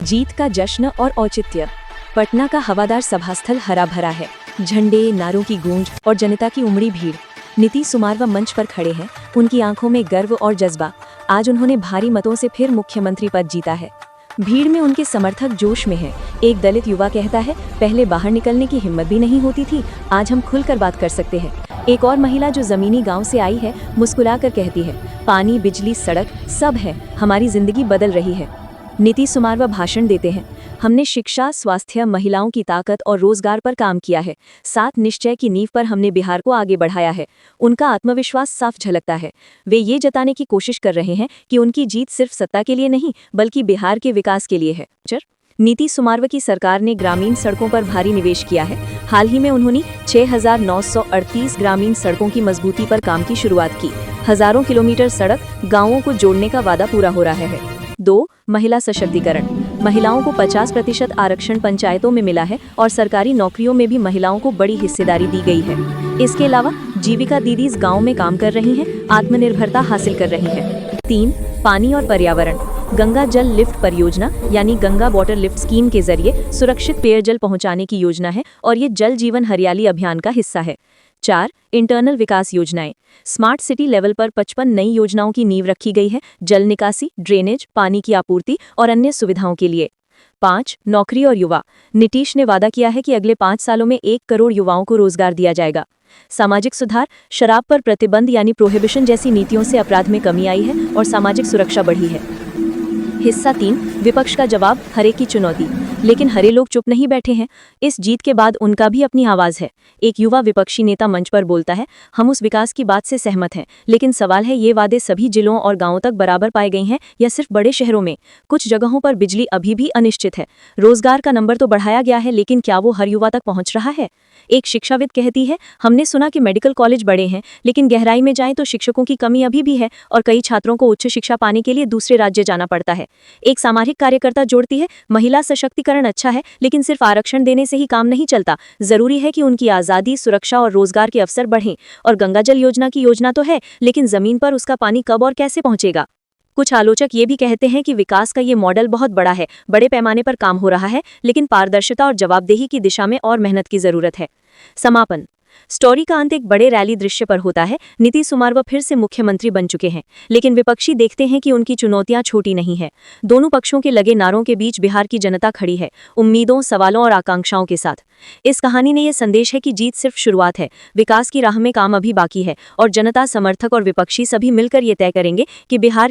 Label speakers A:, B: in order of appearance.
A: जीत का जश्न और औचित्य। पटना का हवादार सभास्थल हरा भरा है। झंडे, नारों की गूंज और जनता की उमड़ी भीड़। नीतीश सुमारवा मंच पर खड़े हैं, उनकी आंखों में गर्व और जज्बा। आज उन्होंने भारी मतों से फिर मुख्यमंत्री पद जीता है। भीड़ में उनके समर्थक जोश में हैं। एक दलित युवा कहता है, पहले बाहर निकलने की हिम्मत भी नहीं होती थी, आज हम खुलकर बात कर सकते हैं। एक और महिला जो जमीनी गांव से आई है, मुस्कुराकर कहती है, पानी, बिजली, सड़क सब है, हमारी जिंदगी बदल रही है। नीतीश सुमारवा भाषण देते हैं, हमने शिक्षा, स्वास्थ्य, महिलाओं की ताकत और रोजगार पर काम किया है। 7 निश्चय की नींव पर हमने बिहार को आगे बढ़ाया है। उनका आत्मविश्वास साफ झलकता है। वे ये जताने की कोशिश कर रहे हैं कि उनकी जीत सिर्फ सत्ता के लिए नहीं, बल्कि बिहार के विकास के लिए है। नीतीश सुमारवा की सरकार ने ग्रामीण सड़कों पर भारी निवेश किया है। हाल ही में उन्होंने 6,938 ग्रामीण सड़कों की मजबूती पर काम की शुरुआत की। हजारों किलोमीटर सड़क गांवों को जोड़ने का वादा पूरा हो रहा है। 2. महिला सशक्तिकरण। महिलाओं को 50% आरक्षण पंचायतों में मिला है और सरकारी नौकरियों में भी महिलाओं को बड़ी हिस्सेदारी दी गई है। इसके अलावा जीविका दीदीज गांव में काम कर रही हैं, आत्मनिर्भरता हासिल कर रही हैं। 3. पानी और पर्यावरण। गंगा जल लिफ्ट परियोजना यानी गंगा वाटर लिफ्ट स्कीम के जरिए सुरक्षित पेयजल पहुंचाने की योजना है और ये जल जीवन हरियाली अभियान का हिस्सा है। 4. इंटरनल विकास योजनाएं। स्मार्ट सिटी लेवल पर 55 नई योजनाओं की नींव रखी गई है, जल निकासी, ड्रेनेज, पानी की आपूर्ति और अन्य सुविधाओं के लिए। 5. नौकरी और युवा। नीतीश ने वादा किया है कि अगले 5 सालों में 1 करोड़ युवाओं को रोजगार दिया जाएगा। सामाजिक सुधार। शराब पर प्रतिबंध यानी प्रोहिबिशन जैसी नीतियों से अपराध में कमी आई है और सामाजिक सुरक्षा बढ़ी है। हिस्सा 3. विपक्ष का जवाब, हरे की चुनौती। लेकिन हरे लोग चुप नहीं बैठे हैं। इस जीत के बाद उनका भी अपनी आवाज है। एक युवा विपक्षी नेता मंच पर बोलता है, हम उस विकास की बात से सहमत हैं, लेकिन सवाल है ये वादे सभी जिलों और गांवों तक बराबर पाए गए हैं या सिर्फ बड़े शहरों में। कुछ जगहों पर बिजली अभी भी अनिश्चित है। रोजगार का नंबर तो बढ़ाया गया है, लेकिन क्या वो हर युवा तक पहुंच रहा है? एक शिक्षाविद कहती है, हमने सुना कि मेडिकल कॉलेज बड़े हैं, लेकिन गहराई में जाएं तो शिक्षकों की कमी अभी भी है और कई छात्रों को उच्च शिक्षा पाने के लिए दूसरे राज्य जाना पड़ता है। एक सामाजिक कार्यकर्ता जोड़ती है, महिला सशक्तिकरण अच्छा है, लेकिन सिर्फ आरक्षण देने से ही काम नहीं चलता। जरूरी है कि उनकी आजादी, सुरक्षा और रोजगार के अवसर बढ़ें। और गंगा जल योजना की योजना तो है, लेकिन जमीन पर उसका पानी कब और कैसे पहुंचेगा? कुछ आलोचक ये भी कहते हैं कि विकास का ये मॉडल बहुत बड़ा है, बड़े पैमाने पर काम हो रहा है, लेकिन पारदर्शिता और जवाबदेही की दिशा में और मेहनत की जरूरत है। समापन। स्टोरी का अंत एक बड़े रैली दृश्य पर होता है। नीतीश सुमारवा फिर से मुख्यमंत्री बन चुके हैं, लेकिन विपक्षी देखते हैं कि उनकी चुनौतियां छोटी नहीं है। दोनों पक्षों के लगे नारों के बीच बिहार की जनता खड़ी है, उम्मीदों, सवालों और आकांक्षाओं के साथ। इस कहानी ने यह संदेश है कि जीत सिर्फ शुरुआत है, विकास की राह में काम अभी बाकी है और जनता, समर्थक और विपक्षी सभी मिलकर ये तय करेंगे कि बिहार